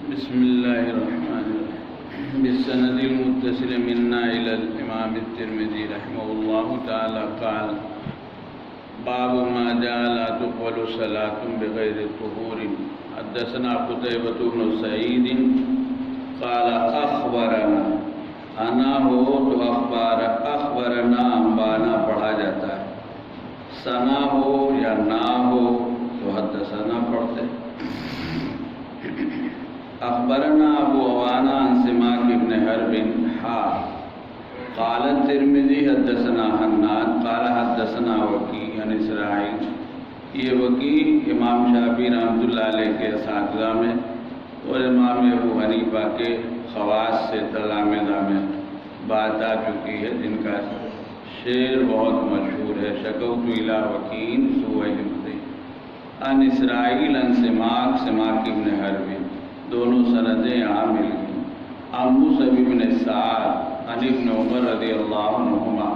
بسم الله الرحمن الرحيم بالسند المتصل منا إلى الإمام الترمذي رحمه الله تعالى قال باب ما جاء لا تقبل صلاة بغير طهور. حدثنا قتيبة بن سعيد قال أخبرنا انا ہو تو اخبرنا انبانا پڑھا جاتا ہے، ثنا ہو یا نہ ہو تو حدثنا پڑھتے. اخبرنا ابو عوانہ عن سماک بن حرب قال الترمذی حدثنا حناد قال حدثنا وکیع عن اسرائیل. یہ وکیع امام شافعی رحمۃ اللہ علیہ کے اساتذہ میں اور امام ابو حنیفہ کے خواص سے تلامذہ میں بات آ چکی ہے، جن کا شعر بہت مشہور ہے. شکوت الی وکیع سوء حفظہ عن اسرائیل عن سماک بن حرب. دونوں سندیں یہاں مل گئیں. عن موسیٰ بن سعد عن ابن عمر رضی اللہ عنہما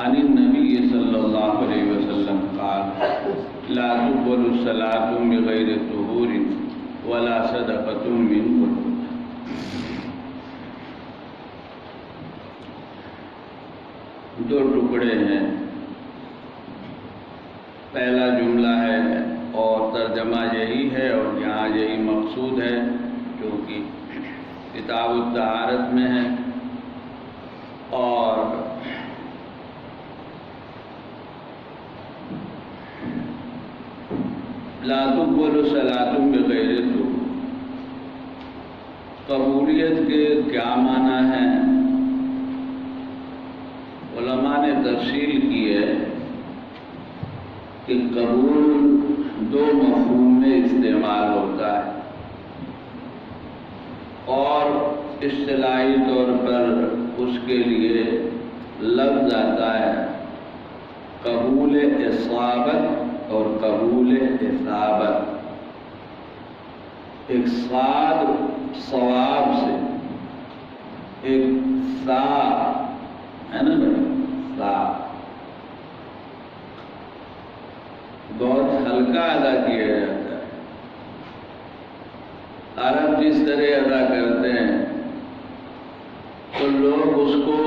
عن النبی صلی اللہ علیہ وسلم قال لا تقبل الصلاة بغیر طہور ولا صدقۃ من قربۃ. دو ٹکڑے ہیں. پہلا جملہ ہے اور ترجمہ یہی ہے اور یہاں یہی مقصود ہے جو کہ کتاب الطہارت میں ہے. اور لا تقبل صلاۃ بغیر طہور، قبولیت کے کیا معنی ہے؟ علماء نے تفصیل کی ہے کہ قبول دو مفہوم میں استعمال ہوتا ہے اور اصطلاحی طور پر اس کے لیے لفظ آتا ہے قبول اصابت اور قبول اثابت. ایک صاد ثواب سے، ایک سا ہے نا سا بہت ہلکا ادا کیا جاتا ہے. عرب جس طرح ادا کرتے ہیں تو لوگ اس کو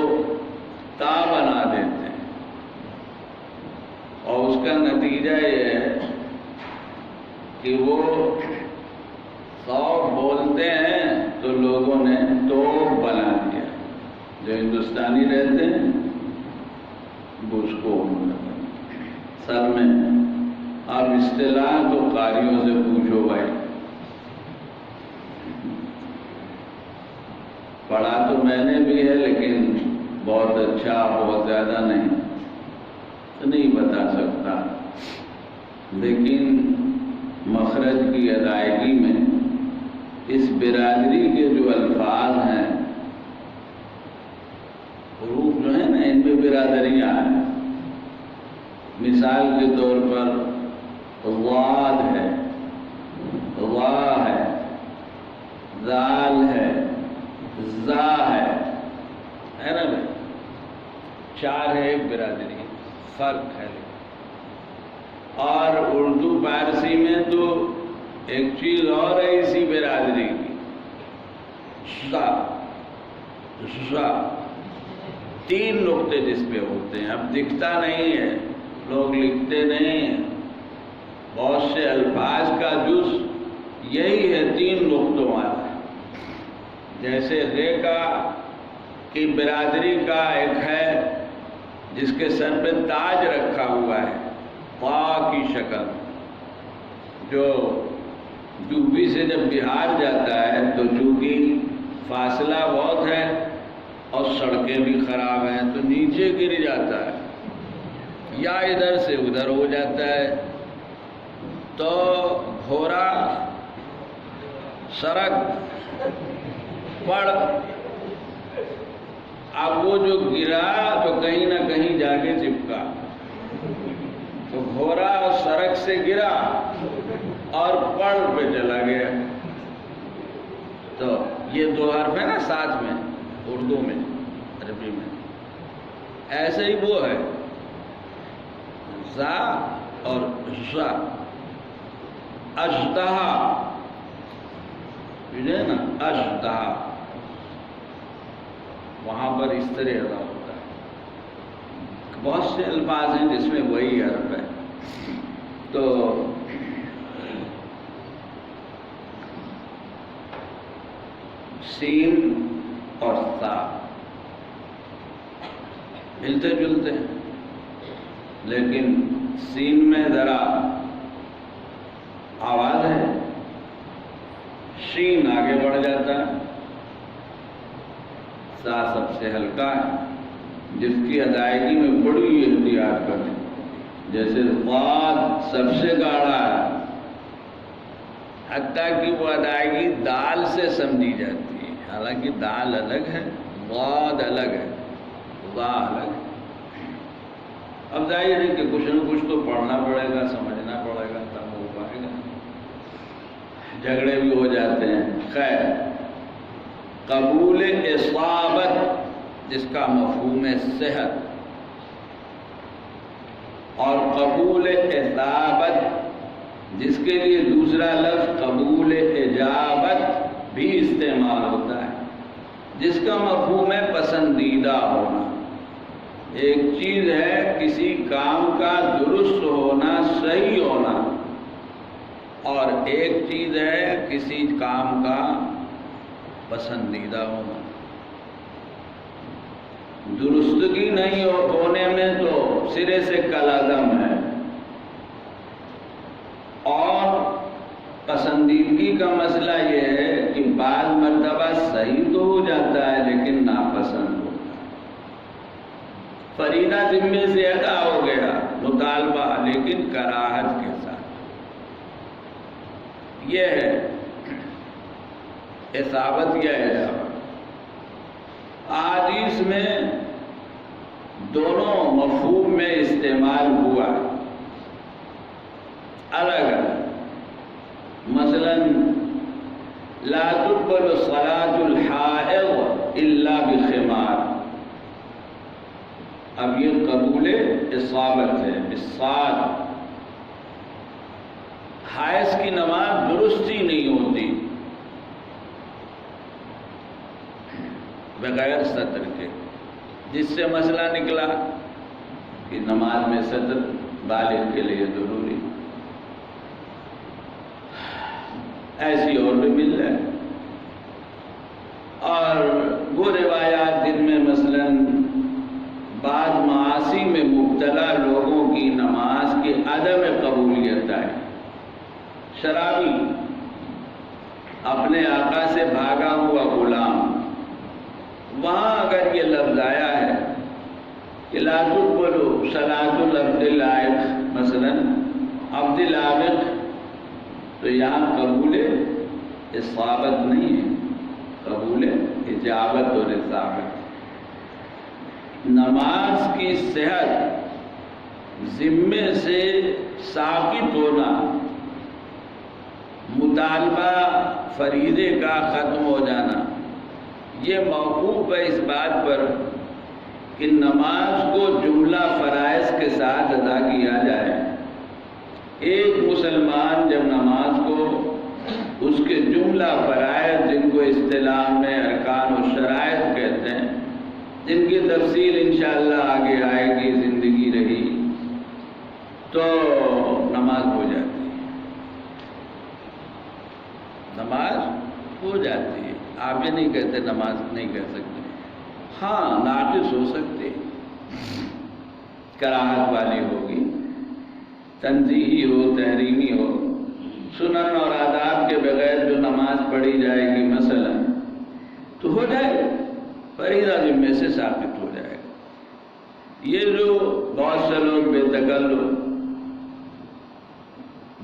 تا بنا دیتے ہیں اور اس کا نتیجہ یہ ہے کہ وہ سو بولتے ہیں تو لوگوں نے تو بنا دیا. جو ہندوستانی رہتے ہیں وہ اس کو سر میں. اب اصطلاح تو قاریوں سے پوچھو بھائی، پڑھا تو میں نے بھی ہے لیکن بہت اچھا بہت زیادہ نہیں بتا سکتا. لیکن مخرج کی ادائیگی میں اس برادری کے جو الفاظ ہیں، حروف جو ہیں نا، ان میں برادریاں ہیں. مثال کے طور پر ضاد ہے، ضا ہے، ذال ہے، زا ہے نا بھائی. چار ہے ایک برادری، فرق ہے. اور اردو فارسی میں تو ایک چیز اور ہے اسی برادری کی، تین نقطے جس پہ ہوتے ہیں. اب دکھتا نہیں ہے، لوگ لکھتے نہیں ہیں. بہت سے الفاظ کا جز یہی ہے، تین نقطوں والا. جیسے ریکا کی برادری کا ایک ہے جس کے سر پہ تاج رکھا ہوا ہے، پا کی شکل، جو یوپی سے جب بہار جاتا ہے تو چونکہ فاصلہ بہت ہے اور سڑکیں بھی خراب ہیں تو نیچے گر جاتا ہے یا ادھر سے ادھر ہو جاتا ہے. تو گھوڑا سڑک پڑ، اب وہ جو گرا تو کہیں نہ کہیں جا کے چپکا. تو گھوڑا سڑک سے گرا اور پڑ پہ چلا گیا. تو یہ دو حرف ہے نا ساتھ میں اردو میں، عربی میں. ایسے ہی وہ ہے زا اور زا. اژدہا جو ہے نا اجدہ، وہاں پر اس طرح ادا ہوتا ہے۔ بہت سے الفاظ ہیں جس میں وہی حرف ہے، تو سین اور تا ملتے جلتے ہیں، لیکن سین میں ذرا آواز ہے، شین آگے بڑھ جاتا ہے، سا سب سے ہلکا ہے، جس کی ادائیگی میں بڑی احتیاط کرنی، جیسے ضاد سب سے گاڑھا ہے، حتیٰ کہ وہ ادائیگی دال سے سمجھی جاتی ہے، حالانکہ دال الگ ہے، ضاد الگ ہے، ضا الگ ہے۔ اب ظاہر ہے کہ کچھ نہ کچھ تو پڑھنا پڑے گا، سمجھنا پڑے گا، تب ہو پائے گا، جھگڑے بھی ہو جاتے ہیں۔ خیر، قبول اصابت جس کا مفہوم ہے صحت، اور قبول اصابت جس کے لیے دوسرا لفظ قبول اجابت بھی استعمال ہوتا ہے، جس کا مفہوم ہے پسندیدہ ہونا۔ ایک چیز ہے کسی کام کا درست ہونا، صحیح ہونا، اور ایک چیز ہے کسی کام کا پسندیدہ ہونا۔ درستگی نہیں ہونے میں تو سرے سے کالعدم ہے، اور پسندیدگی کا مسئلہ یہ ہے کہ بعض مرتبہ صحیح تو ہو جاتا ہے لیکن ناپسند ہوتا ہے۔ فریضہ ذمے سے ادا ہو گیا مطالبہ، لیکن کراہت کے ساتھ۔ یہ ہے اصابت یا اجابت۔ احادیث میں دونوں مفہوم میں استعمال ہوا، الگ الگ۔ مثلا لا تقبل صلاة الحائض الا بخمار، اب یہ قبول اصابت ہے، بالصاد۔ حائض کی نماز درست ہی نہیں ہوتی بغیر سطر کے، جس سے مسئلہ نکلا کہ نماز میں سطر بالغ کے لیے ضروری۔ ایسی اور بھی مل جائے، اور وہ روایات جن میں مثلاً بعض معاصی میں مبتلا لوگوں کی نماز کی عدم قبولیت ہے۔ شرابی، اپنے آقا سے بھاگا ہوا غلام، وہاں اگر یہ لفظ آیا ہے کہ لا تقبل صلاة العبد العائق، مثلاً عبد العابق، تو یہاں قبول اصابت نہیں ہے، قبول اجابت اور اصابت۔ نماز کی صحت ذمے سے ثابت ہونا، مطالبہ فریضے کا ختم ہو جانا، یہ موقوف ہے اس بات پر کہ نماز کو جملہ فرائض کے ساتھ ادا کیا جائے۔ ایک مسلمان جب نماز کو اس کے جملہ فرائض، جن کو اصطلاح میں ارکان و شرائط کہتے ہیں، جن کی تفصیل انشاءاللہ آگے آئے گی، زندگی رہی تو نماز ہو جاتی ہے، نماز ہو جاتی ہے۔ آپ یہ نہیں کہتے نماز نہیں کہہ سکتے، ہاں ناقص ہو سکتے، کراہت والی ہوگی، تنزیہی ہو، تحریمی ہو، سنن اور آداب کے بغیر جو نماز پڑھی جائے گی مثلا تو ہو جائے گا، فریضہ ذمے سے ثابت ہو جائے گا۔ یہ جو بہت سے لوگ بے تکلف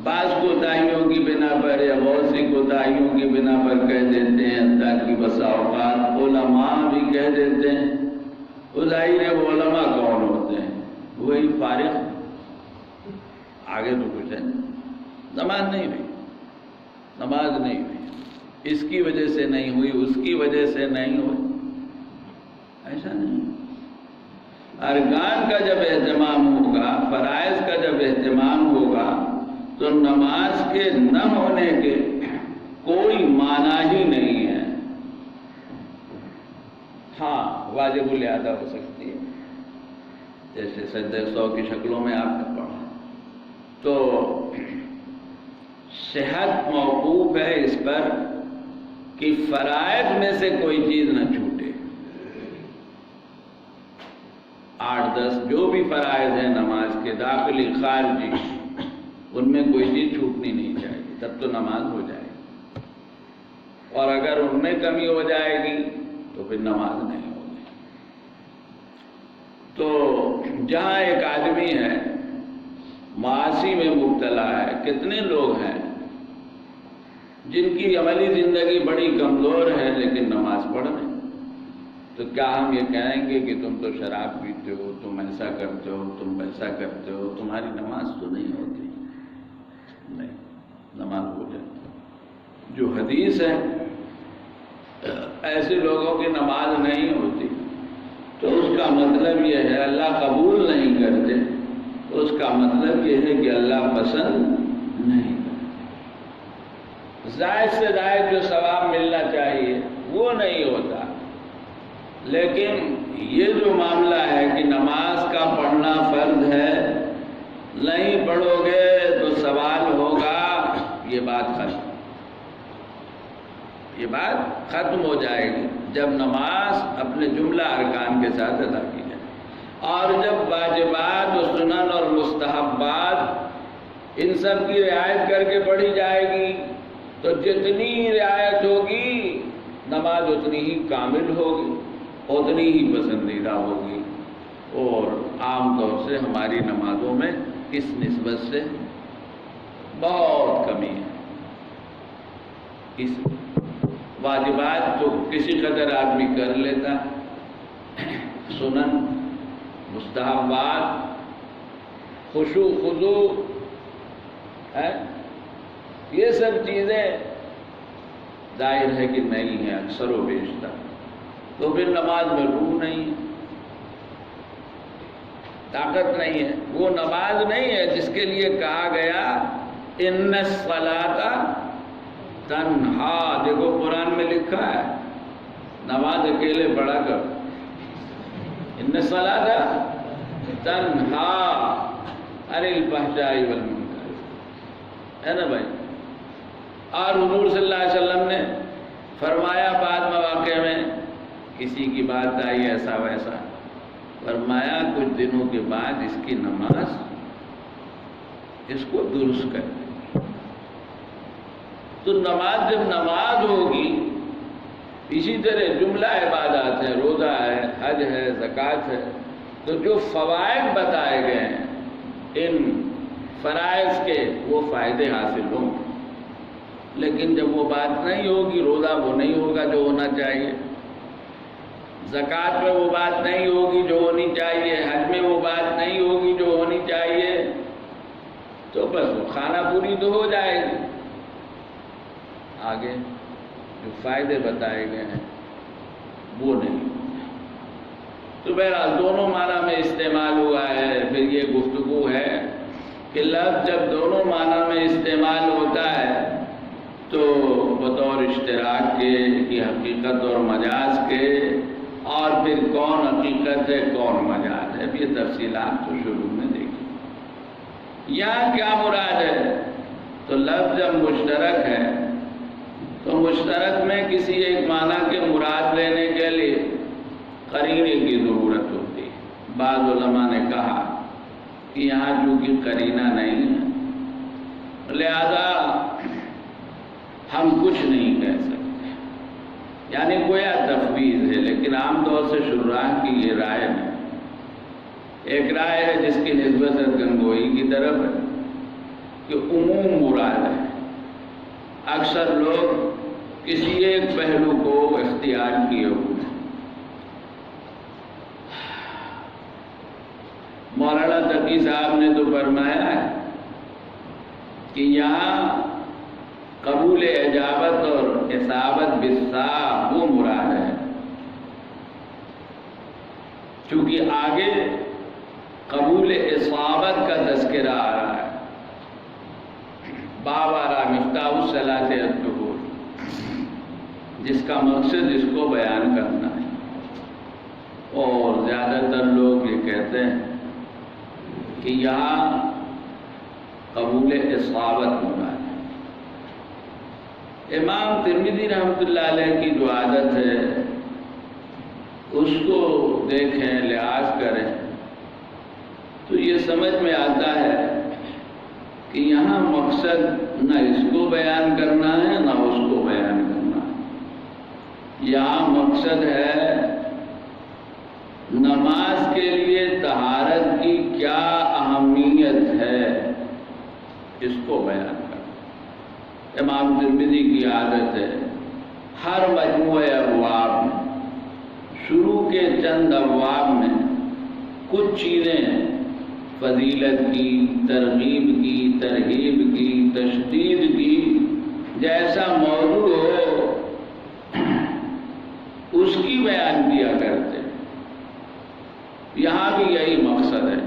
بعض کوتاہیوں کی بنا پر یا بہت سی کوتاہیوں کی بنا پر کہہ دیتے ہیں، حتیٰ کہ بسا اوقات علماء بھی کہہ دیتے ہیں، وہ ظاہر ہے وہ علماء کون ہوتے ہیں؟ وہی فارغ، آگے تو کچھ ہے، نماز نہیں ہوئی، نماز نہیں ہوئی، اس کی وجہ سے نہیں ہوئی، اس کی وجہ سے نہیں ہوئی، ایسا نہیں۔ ارکان کا جب اہتمام ہوگا، فرائض کا جب اہتمام ہوگا، تو نماز کے نہ ہونے کے کوئی معنی ہی نہیں ہے۔ ہاں واجب الادا ہو سکتی ہے، جیسے سجدہ سو کی شکلوں میں آپ نے پڑھا، تو صحت موقوف ہے اس پر کہ فرائض میں سے کوئی چیز نہ چھوٹے۔ 8-10 جو بھی فرائض ہیں نماز کے، داخلی خارجی، ان میں کوئی چیز چھوٹنی نہیں چاہیے، تب تو نماز ہو جائے گی، اور اگر ان میں کمی ہو جائے گی تو پھر نماز نہیں ہوگی۔ تو جہاں ایک آدمی ہے معاصی میں مبتلا ہے، کتنے لوگ ہیں جن کی عملی زندگی بڑی کمزور ہے لیکن نماز پڑھ رہے ہیں، تو کیا ہم یہ کہیں گے کہ تم تو شراب پیتے ہو، تم ایسا کرتے ہو، تم ویسا کرتے ہو، تمہاری نماز تو نہیں ہوتی؟ نہیں، نماز ہو جاتی۔ جو حدیث ہے ایسے لوگوں کی نماز نہیں ہوتی، تو اس کا مطلب یہ ہے اللہ قبول نہیں کرتے، تو اس کا مطلب یہ ہے کہ اللہ پسند نہیں کرتے۔ زائد سے زائد جو ثواب ملنا چاہیے وہ نہیں ہوتا۔ لیکن یہ جو معاملہ ہے کہ نماز کا پڑھنا فرض ہے، نہیں پڑھو گے تو سوال ہوگا، یہ بات ختم ہو جائے گی جب نماز اپنے جملہ ارکان کے ساتھ ادا کی جائے، اور جب واجبات و سنن اور مستحبات ان سب کی رعایت کر کے پڑھی جائے گی تو جتنی رعایت ہوگی نماز اتنی ہی کامل ہوگی، اتنی ہی پسندیدہ ہوگی۔ اور عام طور سے ہماری نمازوں میں اس نسبت سے بہت کمی ہے۔ اس واجبات تو کسی قدر آدمی کر لیتا، سنن، مستحبات، خشوع خضوع ہے، یہ سب چیزیں ظاہر ہے کہ نہیں ہیں اکثر و بیشتر، تو پھر نماز میں روح نہیں ہے، طاقت نہیں ہے، وہ نماز نہیں ہے جس کے لیے کہا گیا ان الصلاۃ تنہا۔ دیکھو قرآن میں لکھا ہے نماز اکیلے پڑھا کر، ان الصلاۃ تنہا عن الفحشاء والمنکر، ہے نا بھائی؟ اور حضور صلی اللہ علیہ وسلم نے فرمایا بعض مواقع میں کسی کی بات آئی ایسا ویسا، فرمایا کچھ دنوں کے بعد اس کی نماز اس کو درست کر دیں۔ تو نماز جب نماز ہوگی، اسی طرح جملہ عبادات ہے، روزہ ہے، حج ہے، زکوٰۃ ہے، تو جو فوائد بتائے گئے ہیں ان فرائض کے وہ فائدے حاصل ہوں گے۔ لیکن جب وہ بات نہیں ہوگی، روزہ وہ نہیں ہوگا جو ہونا چاہیے، زکوٰۃ میں وہ بات نہیں ہوگی جو ہونی چاہیے، حج میں وہ بات نہیں ہوگی جو ہونی چاہیے، تو بس وہ کھانا پوری تو ہو جائے گی، آگے جو فائدے بتائے گئے ہیں وہ نہیں۔ تو بہرحال دونوں معنی میں استعمال ہوا ہے۔ پھر یہ گفتگو ہے کہ لفظ جب دونوں معنی میں استعمال ہوتا ہے تو بطور اشتراک کے کی حقیقت اور مجاز کے، اور پھر کون حقیقت ہے کون مجاز ہے، اب یہ تفصیلات تو شروع میں دیکھیں۔ یہاں کیا مراد ہے؟ تو لفظ جب مشترک ہے تو مشترک میں کسی ایک معنی کے مراد لینے کے لیے قرینے کی ضرورت ہوتی ہے۔ بعض علماء نے کہا کہ یہاں چونکہ قرینہ نہیں ہے لہذا ہم کچھ نہیں کہہ سکتے، یعنی گویا تفویض ہے، لیکن عام طور سے شراح کی یہ رائے ہے۔ ایک رائے ہے جس کی نسبت گنگوئی کی طرف ہے کہ عموم مراد ہے، اکثر لوگ کسی ایک پہلو کو اختیار کیے ہوئے ہیں۔ مولانا تقی صاحب نے تو فرمایا ہے کہ یہاں قبول اجابت اور اصابت بالصواب وہ مراد ہے، چونکہ آگے قبول اصابت کا تذکرہ آ رہا ہے۔ باب آ رہا مفتاح الصلاۃ الدخول، جس کا مقصد اس کو بیان کرنا ہے۔ اور زیادہ تر لوگ یہ کہتے ہیں کہ یہاں قبول اصابت مراد ہے۔ امام ترمذی رحمۃ اللہ علیہ کی جو عادت ہے اس کو دیکھیں، لحاظ کریں تو یہ سمجھ میں آتا ہے کہ یہاں مقصد نہ اس کو بیان کرنا ہے نہ اس کو بیان کرنا ہے۔ یہاں مقصد ہے نماز کے لیے طہارت کی کیا اہمیت ہے، اس کو بیان کرنا۔ امام ترمذی کی عادت ہے ہر مجموعہ ابواب میں شروع کے چند ابواب میں کچھ چیزیں فضیلت کی، ترغیب کی، ترہیب کی، تشدید کی، جیسا موضوع ہو اس کی بیان کیا کرتے ہیں۔ یہاں بھی یہی مقصد ہے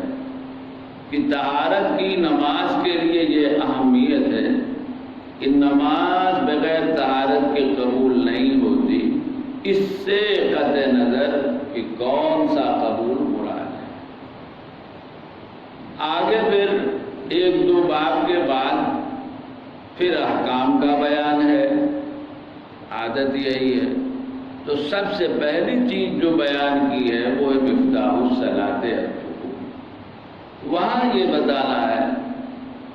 کہ طہارت کی نماز کے لیے یہ اہمیت ہے کہ نماز بغیر طہارت کے قبول نہیں ہوتی، اس سے قطع نظر کہ کون سا قبول مراد ہے۔ آگے پھر ایک دو باب کے بعد پھر احکام کا بیان ہے، عادت یہی ہے۔ تو سب سے پہلی چیز جو بیان کی ہے وہ ہے مفتاح الصلاۃ، وہاں یہ بتانا ہے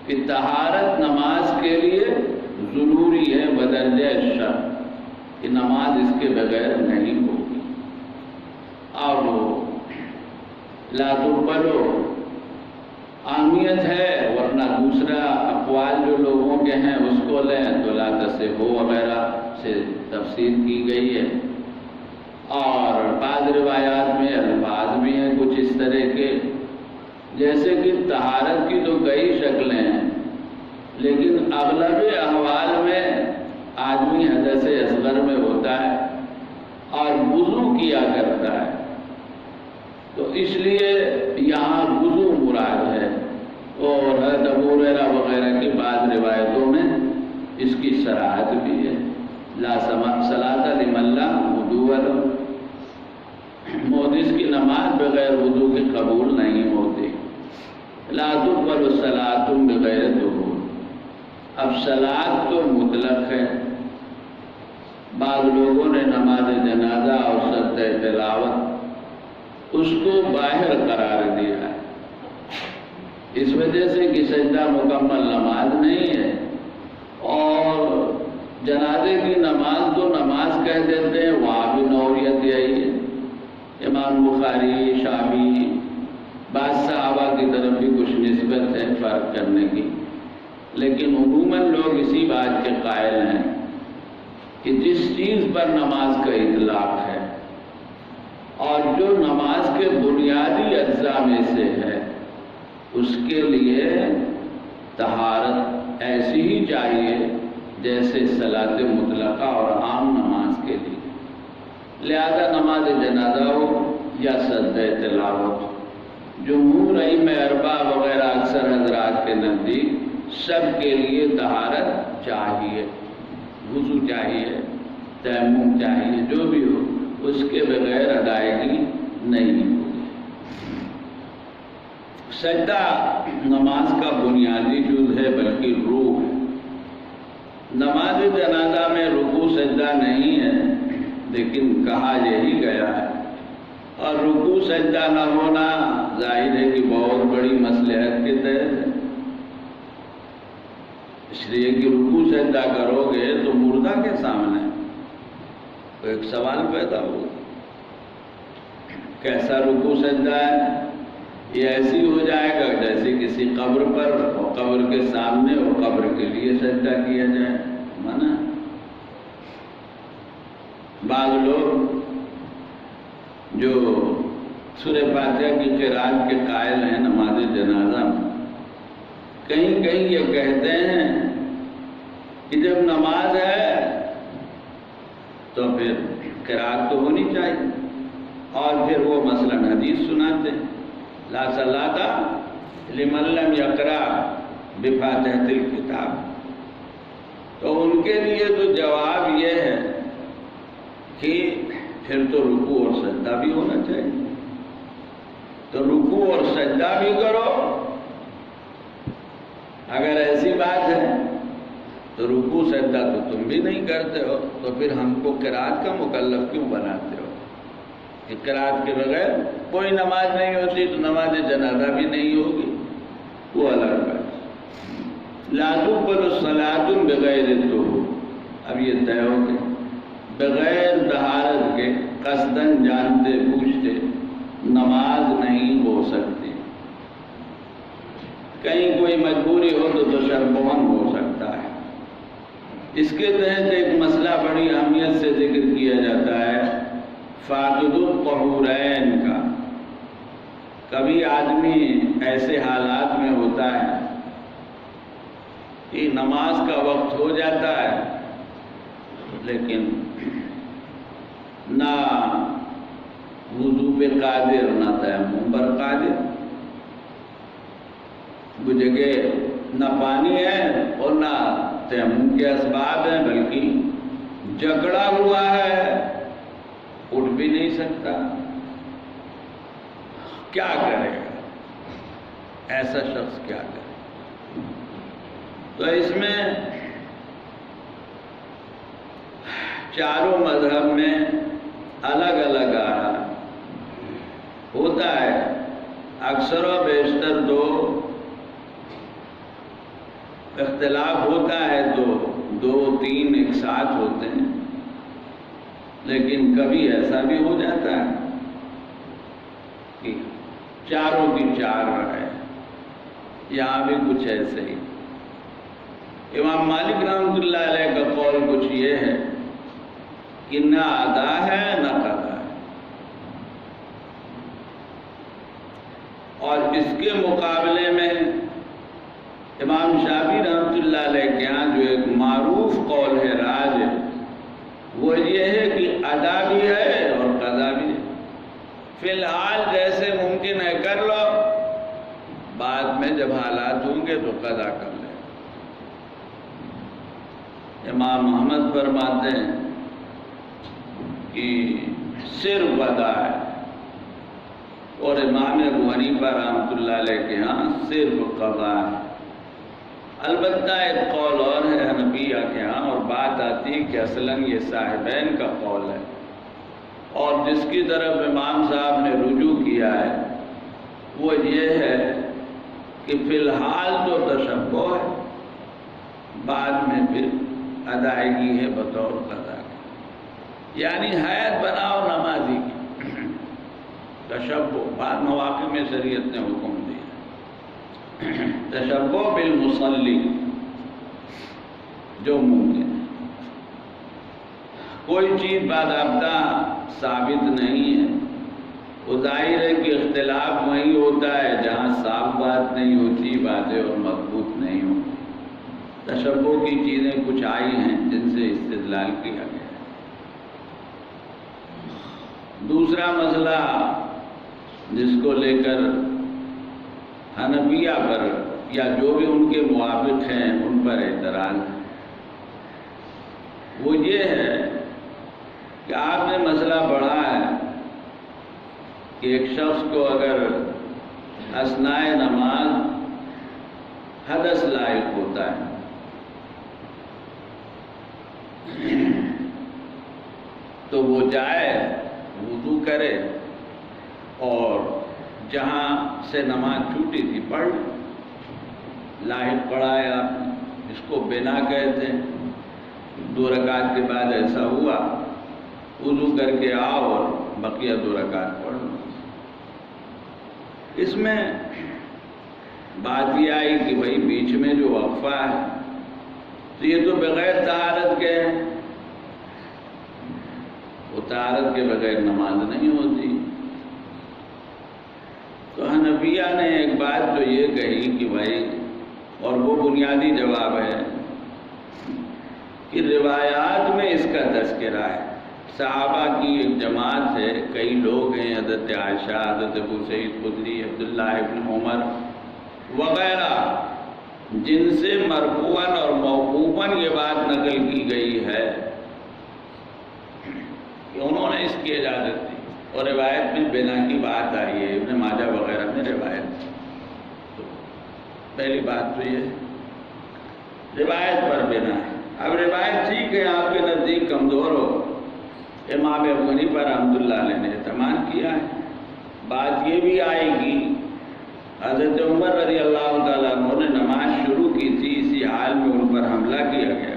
کہ طہارت نماز کے لیے ضروری ہے بدرجہ شرط، کہ نماز اس کے بغیر نہیں ہوگی۔ اور لا تقبل اہمیت ہے، ورنہ دوسرا اقوال جو لوگوں کے ہیں اس کو لیں تو لا تصح وغیرہ سے تفسیر کی گئی ہے۔ اور بعض روایات میں الفاظ بھی ہیں کچھ اس طرح کے، جیسے کہ طہارت کی تو کئی شکلیں ہیں، لیکن اغلب احوال میں آدمی حدث اصغر میں ہوتا ہے اور وضو کیا کرتا ہے، تو اس لیے یہاں وضو مراد ہے۔ اور حضرت ابو ہریرہ وغیرہ کی بعض روایتوں میں اس کی صراحت بھی ہے، لا صلاۃ لمن لا وضوء لہ، محدث کی نماز بغیر وضو کے قبول نہیں ہوتی۔ لا تقبل الصلاۃ بغیر وضو، اب صلاۃ تو مطلق ہے، بعض لوگوں نے نماز جنازہ اور سجدہ تلاوت اس کو باہر قرار دیا ہے، اس وجہ سے کہ سجدہ مکمل نماز نہیں ہے، اور جنازے کی نماز تو نماز کہہ دیتے ہیں، وہاں بھی نوعیت یہی ہے۔ امام بخاری، شافعی، بعض صحابہ کی طرف بھی کچھ نسبت ہے فرق کرنے کی، لیکن عموماً لوگ اسی بات کے قائل ہیں کہ جس چیز پر نماز کا اطلاق ہے اور جو نماز کے بنیادی اجزاء میں سے ہے اس کے لیے طہارت ایسی ہی چاہیے جیسے صلاۃ مطلقہ اور عام نماز کے لیے۔ لہذا نماز جنازہ ہو یا سجدہ تلاوت، جمہور ائمہ اربعہ وغیرہ اکثر حضرات کے نزدیک سب کے لیے طہارت چاہیے، وضو چاہیے، تیمم چاہیے، جو بھی ہو اس کے بغیر ادائیگی نہیں ہوگی۔ سجدہ نماز کا بنیادی جز ہے بلکہ روح ہے۔ نماز جنازہ میں رکوع سجدہ نہیں ہے، لیکن کہا یہی گیا ہے، اور رکوع سجدہ نہ ہونا ظاہر ہے کہ بہت بڑی مصلحت کے تحت ہے، اس لیے کہ رکوع سجدہ کرو گے تو مردہ کے سامنے تو ایک سوال پیدا ہوگا، کیسا رکوع سجدہ ہے؟ یہ ایسی ہو جائے گا جیسے کسی قبر پر اور قبر کے سامنے اور قبر کے لیے سجدہ کیا جائے، منع۔ بعض لوگ جو سورہ فاتحہ کی قرأت کے قائل ہیں نماز جنازہ میں، کہیں کہیں یہ کہتے ہیں کہ جب نماز ہے تو پھر قرأت تو ہونی چاہیے، اور پھر وہ مثلاً حدیث سناتے ہیں لا صلاۃ لمن لم یقرأ بفاتحۃ الکتاب، تو ان کے لیے تو جواب یہ ہے پھر تو رکوع اور سجدہ بھی ہونا چاہیے، تو رکوع اور سجدہ بھی کرو۔ اگر ایسی بات ہے تو رکوع سجدہ تو تم بھی نہیں کرتے ہو، تو پھر ہم کو قرات کا مکلف کیوں بناتے ہو؟ کہ قرات کے بغیر کوئی نماز نہیں ہوتی تو نماز جنازہ بھی نہیں ہوگی، وہ الگ بات۔ لا تقبل الصلاۃ بغیر الوضوء، اب یہ طے ہو گئے، بغیر طہارت کے قصداً جانتے بوجھتے نماز نہیں ہو سکتی۔ کہیں کوئی مجبوری ہو تو تشبہاً ہو سکتا ہے۔ اس کے تحت ایک مسئلہ بڑی اہمیت سے ذکر کیا جاتا ہے، فاقد الطہورین کا۔ کبھی آدمی ایسے حالات میں ہوتا ہے کہ نماز کا وقت ہو جاتا ہے لیکن نہ وضو پہ قادر نہ تیمم پر قادر، وہ جگہ نہ پانی ہے اور نہ تیمم کے اسباب ہیں، بلکہ جکڑا ہوا ہے، اٹھ بھی نہیں سکتا، کیا کرے گا ایسا شخص؟ کیا کرے؟ تو اس میں چاروں مذہب میں الگ الگ آرا ہوتا ہے، اکثر و بیشتر تو اختلاف ہوتا ہے تو دو تین ایک ساتھ ہوتے ہیں، لیکن کبھی ایسا بھی ہو جاتا ہے کہ چاروں کی چار رائے، یہاں بھی کچھ ایسے ہی۔ امام مالک رحمۃ اللہ علیہ کا قول کچھ یہ ہے کہ نہ ادا ہے نہ قضا ہے، اور اس کے مقابلے میں امام شافعی رحمۃ اللہ علیہ کے ہاں جو ایک معروف قول ہے راج، وہ یہ ہے کہ ادا بھی ہے اور قضا بھی ہے۔ فی الحال جیسے ممکن ہے کر لو، بعد میں جب حالات ہوں گے تو قضا کر لیں۔ امام احمد فرماتے ہیں کہ صرف ادا ہے، اور امام ابو حنیفہ رحمۃ اللہ علیہ کے ہاں صرف قضا ہے۔ البتہ ایک قول اور ہے حنفیہ کے ہاں، اور بات آتی ہے کہ اصلاً یہ صاحبین کا قول ہے، اور جس کی طرف امام صاحب نے رجوع کیا ہے وہ یہ ہے کہ فی الحال تو تشبہ ہے، بعد میں پھر ادائیگی ہے بطور قضا کی، یعنی حید بناؤ نمازی کی۔ تشبہ بعض مواقع میں شریعت نے حکم دیا، تشبہ بالمصلی جو ممکن ہے، کوئی چیز باضابطہ ثابت نہیں ہے، وہ ظاہر ہے کہ اختلاف وہیں ہوتا ہے جہاں صاف بات نہیں ہوتی، واضح اور مضبوط نہیں ہوتی۔ تشبہ کی چیزیں کچھ آئی ہیں جن سے استدلال کیا گیا ہے۔ دوسرا مسئلہ جس کو لے کر حنفیہ پر یا جو بھی ان کے موافق ہیں ان پر اعتراض ہے، وہ یہ ہے کہ آپ نے مسئلہ پڑھا ہے کہ ایک شخص کو اگر اثناء نماز حدث لاحق ہوتا ہے تو وہ جائے وضو کرے اور جہاں سے نماز چھوٹی تھی پڑھ لاحق پڑھا ہے آپ نے، اس کو بنا کہتے ہیں۔ 2 رکعت کے بعد ایسا ہوا، وضو کر کے آؤ اور بقیہ 2 رکعت پڑھ لو۔ اس میں بات یہ آئی کہ بھائی بیچ میں جو وقفہ ہے تو یہ تو بغیر طہارت کے ہے، وہ طہارت کے بغیر نماز نہیں ہوتی۔ تو حنفیہ نے ایک بات تو یہ کہی کہ بھائی، اور وہ بنیادی جواب ہے کہ روایات میں اس کا تذکرہ ہے، صحابہ کی ایک جماعت ہے، کئی لوگ ہیں، حضرت عائشہ، حضرت ابو سعید خدری، عبداللہ ابن عمر وغیرہ، جن سے مرفوعاً اور موقوفاً یہ بات نقل کی گئی ہے کہ انہوں نے اس کی اجازت دی، اور روایت میں بنا کی بات آئی ہے، ابن ماجہ وغیرہ میں روایت۔ تو پہلی بات تو یہ روایت پر بنا ہے۔ اب روایت ٹھیک ہے، آپ کے نزدیک کمزور ہو، امام ابو حنیفہ رحمۃ اللہ علیہ نے اعتماد کیا ہے۔ بات یہ بھی آئے گی، حضرت عمر رضی اللہ تعالیٰ عنہ نے نماز شروع کی تھی، اسی حال میں ان پر حملہ کیا گیا،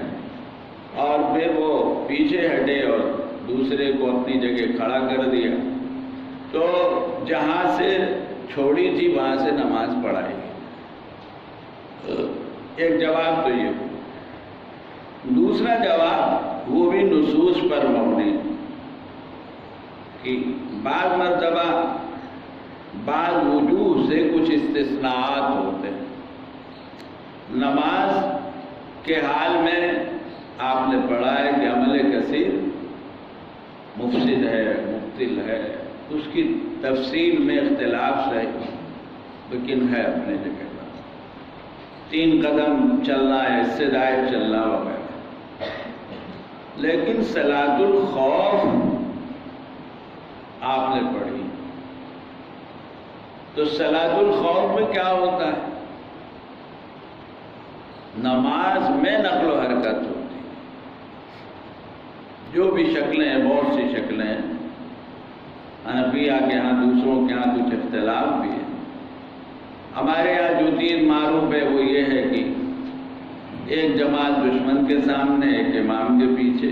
اور پھر وہ پیچھے ہٹے اور دوسرے کو اپنی جگہ کھڑا کر دیا، تو جہاں سے چھوڑی تھی وہاں سے نماز پڑھائی۔ ایک جواب تو یہ ہو۔ دوسرا جواب وہ بھی نصوص پر مبنی کہ بعض مرتبہ بعض وجوہ سے کچھ استثناءات ہوتے ہیں۔ نماز کے حال میں آپ نے پڑھا ہے کہ عمل کثیر مفسد ہے، مبطل ہے، اس کی تفصیل میں اختلاف صحیح لیکن ہے اپنے جگہ پر، 3 قدم چلنا ہے، اس سے زائد چلنا وغیرہ۔ لیکن صلاۃ الخوف آپ نے پڑھی، تو صلاۃ الخوف میں کیا ہوتا ہے؟ نماز میں نقل و حرکت ہوتی ہے، جو بھی شکلیں ہیں، بہت سی شکلیں ہیں، حنفیہ کے ہاں دوسروں کے ہاں کچھ اختلاف بھی ہے۔ ہمارے یہاں جو چیز معروف ہے وہ یہ ہے کہ ایک جماعت دشمن کے سامنے، ایک امام کے پیچھے،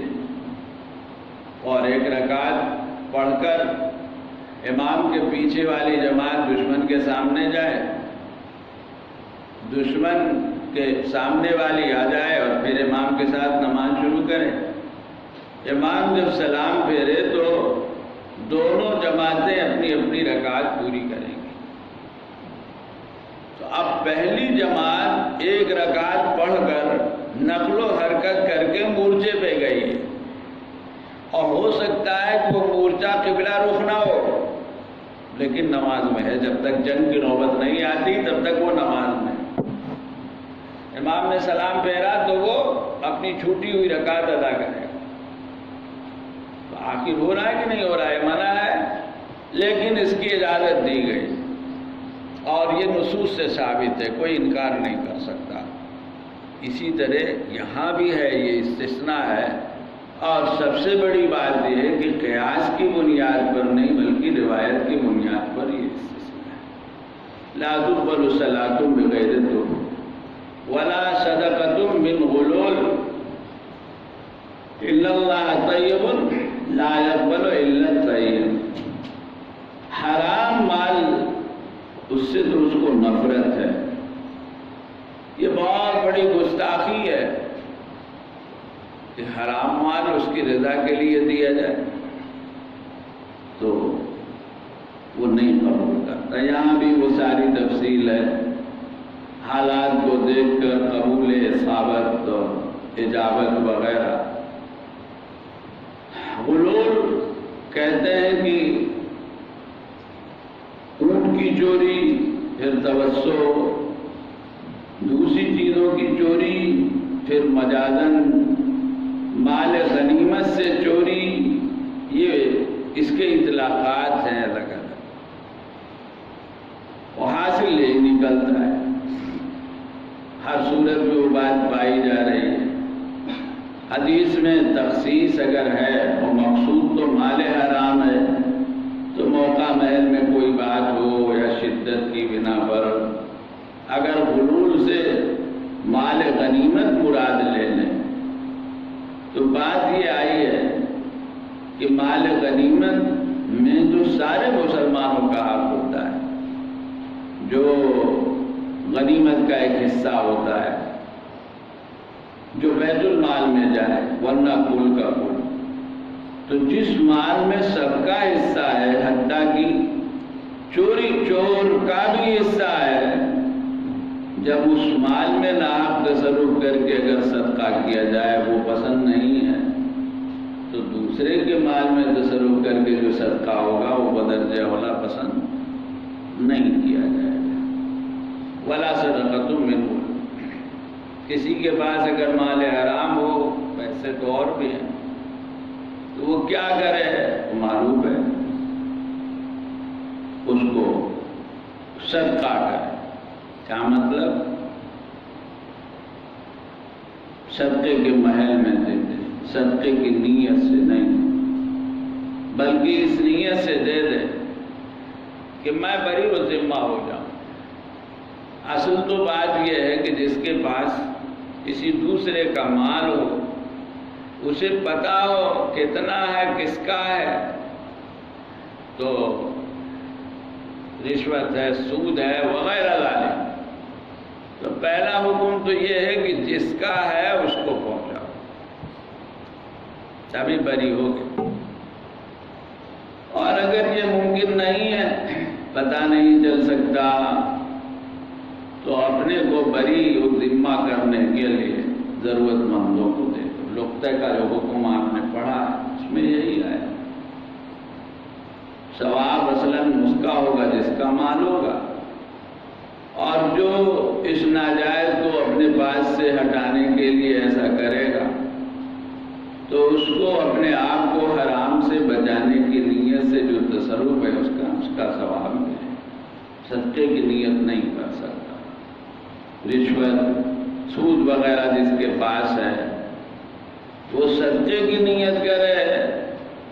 اور 1 رکعت پڑھ کر امام کے پیچھے والی جماعت دشمن کے سامنے جائے، دشمن کے سامنے والی آ جائے اور پھر امام کے ساتھ نماز شروع کرے۔ امام جب سلام پھیرے تو دونوں جماعتیں اپنی اپنی رکعت پوری کریں گی۔ تو اب پہلی جماعت 1 رکعت پڑھ کر نقل و حرکت کر کے مورچے پہ گئی ہے، اور ہو سکتا ہے کہ وہ مورچہ قبلہ رخ نہ ہو، لیکن نماز میں ہے۔ جب تک جنگ کی نوبت نہیں آتی تب تک وہ نماز میں۔ امام نے سلام پھیرا تو وہ اپنی چھوٹی ہوئی رکعت ادا کرے گا۔ تو آخر ہو رہا ہے کہ نہیں ہو رہا ہے؟ منع ہے، لیکن اس کی اجازت دی گئی، اور یہ نصوص سے ثابت ہے، کوئی انکار نہیں کر سکتا۔ اسی طرح یہاں بھی ہے، یہ استثناء ہے، اور سب سے بڑی بات یہ ہے کہ قیاس کی بنیاد پر نہیں بلکہ روایت کی بنیاد پر یہ استثناء ہے۔ لا تقبل صلاۃ بغیر طہور ولا صدقۃ من غلول الا اللہ طیب لا يقبل الا الطیب۔ حرام مال، اس سے تو اس کو نفرت ہے، یہ بہت بڑی گستاخی ہے کہ حرام مال اس کی رضا کے لیے دیا جائے، تو وہ نہیں قبول کرتا۔ یہاں بھی وہ ساری تفصیل ہے، حالات کو دیکھ کر قبول اصابت اور اجابت وغیرہ۔ غلول کہتے ہیں کہ اونٹ کی چوری، پھر توسع، دوسری چیزوں کی چوری، پھر مجازن مال غنیمت سے چوری، یہ اس کے اطلاقات ہیں الگ الگ، وہ حاصل یہی نکلتا ہے۔ ہر صورت میں وہ بات پائی جا رہی ہے۔ حدیث میں تخصیص اگر ہے اور مقصود تو مال حرام ہے، تو موقع محل میں کوئی بات ہو یا شدت کی بنا پر اگر غلول سے مال غنیمت مراد لے لیں، تو بات یہ آئی ہے کہ مال غنیمت میں جو سارے مسلمانوں کا حق ہوتا ہے، جو غنیمت کا ایک حصہ ہوتا ہے، جو بیت المال میں جائے، ورنہ کل کا کل، تو جس مال میں سب کا حصہ ہے، حتیٰ کہ چوری چور کا بھی حصہ ہے، جب اس مال میں ناحق تصرف کر کے اگر صدقہ کیا جائے وہ پسند نہیں ہے، تو دوسرے کے مال میں تصرف کر کے جو صدقہ ہوگا وہ بدرجہ اولا پسند نہیں کیا جائے گا۔ ولا صدقۃ من غلول، کسی کے پاس اگر مال حرام ہو، پیسے تو اور بھی ہیں، تو وہ کیا کرے تو معلوم ہے اس کو صدقہ کرے. کیا مطلب؟ صدقے کے محل میں دے دے، صدقے کی نیت سے نہیں، بلکہ اس نیت سے دے دے کہ میں بری و ذمہ ہو جاؤں. اصل تو بات یہ ہے کہ جس کے پاس کسی دوسرے کا مال ہو، اسے پتا ہو کتنا ہے، کس کا ہے، تو رشوت ہے، سود ہے وغیرہ ذالک. تو پہلا حکم تو یہ ہے کہ جس کا ہے اس کو پہنچاؤ، تبھی بری ہوگی. اور اگر یہ ممکن نہیں ہے، پتہ نہیں چل سکتا، تو اپنے کو بری و ذمہ کرنے کے لیے ضرورت مندوں کو دے دو. لقطہ کا جو حکم آپ نے پڑھا ہے اس میں یہی ہے. ثواب اصلاً اس کا ہوگا جس کا مال ہوگا، اور جو اس ناجائز کو اپنے پاس سے ہٹانے کے لیے ایسا کرے گا تو اس کو اپنے آپ کو حرام سے بچانے کی نیت سے جو تصرف ہے اس کا ثواب ملے. صدقے کی نیت نہیں کر سکتا. رشوت، سود وغیرہ جس کے پاس ہے وہ صدقے کی نیت کرے،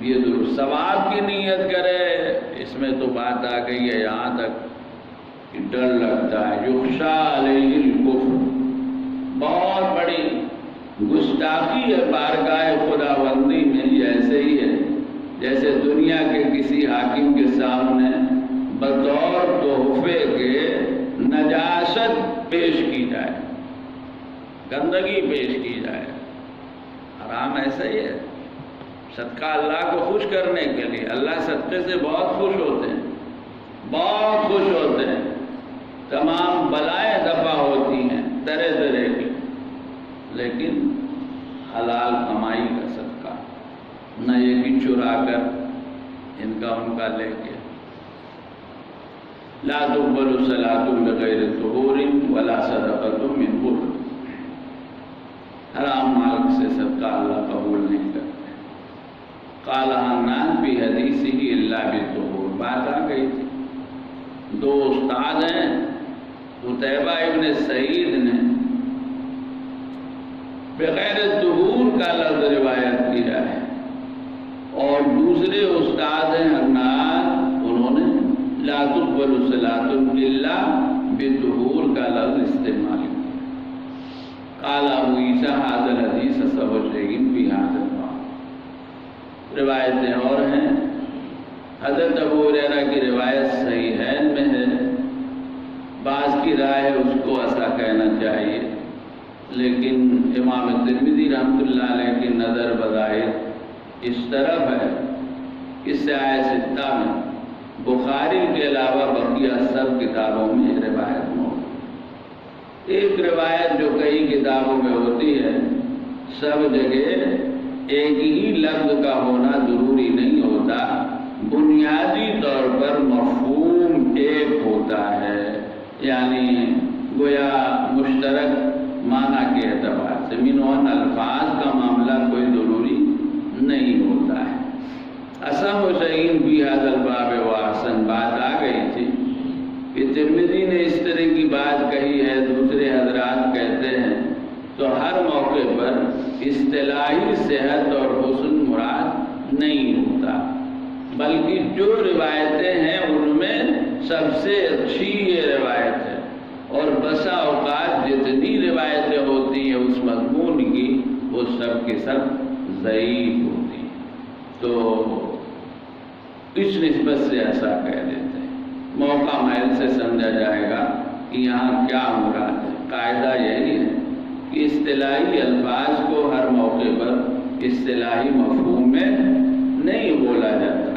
یہ درست ثواب کی نیت کرے. اس میں تو بات آ گئی ہے یہاں تک کہ ڈر لگتا ہے. یخشا علیہ الکفر، بہت بڑی گستاخی ہے بارگاہ خداوندی میں. ایسے ہی ہے جیسے دنیا کے کسی حاکم کے سامنے بطور تحفے کے نجاست پیش کی جائے، گندگی پیش کی جائے. حرام ایسا ہی ہے. صدقہ اللہ کو خوش کرنے کے لیے، اللہ صدقے سے بہت خوش ہوتے ہیں، بہت خوش ہوتے ہیں. تمام بلائیں دفع ہوتی ہیں طرح طرح کی، لیکن حلال کمائی کا صدقہ، نہ یہ کہ چرا کر ان کا لے کے. لا تقبل صلاۃ بغیر طہور ولا صدقۃ من غل، حرام مال سے صدقہ اللہ قبول نہیں کرتے. قال حنان فی حدیثہ الا بطہور، بات آ گئی تھی. دو استاد ہیں، قتیبہ ابن سعید نے بغیر طہور کا لفظ روایت کیا ہے، اور دوسرے استاد ہیں حنان، انہوں نے لا تقبل صلاۃ الا بطہور کا لفظ استعمال کیا. قال ابو عیسیٰ ھذا الحدیث صحیح فی ھذا الباب. روایتیں اور ہیں. حضرت ابو ہریرہ کی روایت صحیحین میں ہے. بعض کی رائے ہے اس کو ایسا کہنا چاہیے، لیکن امام ترمذی رحمۃ اللہ علیہ کی نظر بظاہر اس طرف ہے کہ سیاہ ستہ میں بخاری کے علاوہ بقیہ سب کتابوں میں روایت موجود. ایک روایت جو کئی کتابوں میں ہوتی ہے، سب جگہ ایک ہی لفظ کا ہونا ضروری نہیں ہوتا، بنیادی طور پر مفہوم ایک ہوتا ہے، یعنی گویا مشترک معنی کے اعتبار سے منوان الفاظ کا معاملہ کوئی ضروری نہیں ہوتا ہے. اصح و صحیح فی ھذا الباب و احسن، بات آ گئی تھی کہ ترمذی نے اس طرح کی بات کہی ہے، دوسرے حضرات کہتے ہیں، تو ہر موقع پر اصطلاحی صحت اور حسن مراد نہیں ہوتا، بلکہ جو روایتیں ہیں ان میں سب سے اچھی یہ روایت ہے، اور بسا اوقات جتنی روایتیں ہوتی ہیں اس مضمون کی وہ سب کے سب ضعیف ہوتی ہیں. تو اس نسبت سے ایسا کہہ دیتے ہیں. موقع محل سے سمجھا جائے گا کہ یہاں کیا مراد ہے. قاعدہ یہی ہے کہ اصطلاحی الفاظ کو ہر موقع پر اصطلاحی مفہوم میں نہیں بولا جاتا.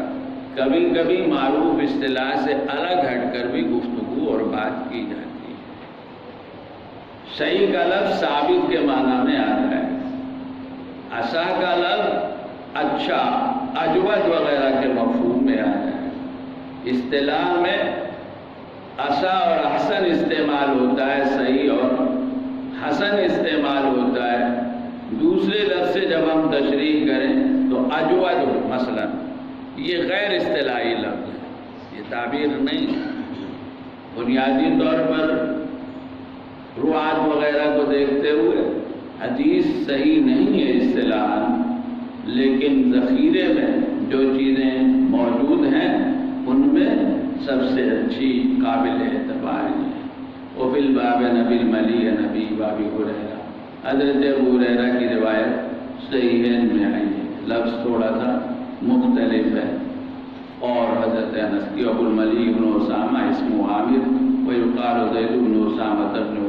کبھی کبھی معروف اصطلاح سے الگ ہٹ کر بھی گفتگو اور بات کی جاتی ہے. صحیح کا لفظ ثابت کے معنی میں آتا ہے، اصح کا لفظ اچھا، اجود وغیرہ کے مفہوم میں آتا ہے. اصطلاح میں اصح اور احسن استعمال ہوتا ہے، صحیح اور حسن استعمال ہوتا ہے. دوسرے لفظ سے جب ہم تشریح کریں تو اجود مثلا، یہ غیر اصطلاحی لفظ ہے، یہ تعبیر نہیں ہے۔ بنیادی طور پر روایت وغیرہ کو دیکھتے ہوئے حدیث صحیح نہیں ہے اصطلاحاً، لیکن ذخیرے میں جو چیزیں موجود ہیں ان میں سب سے اچھی قابل اعتبار ہے۔ وفی الباب نبی الملی نبی بابی ہریرہ، حضرت ابو ہریرہ کی روایت صحیحین میں آئی ہے، لفظ تھوڑا سا مختلف ہے۔ اور حضرت انس کی ابو الملی ابن اسامہ اسمہ عامر ویقال زید بن اسامہ بن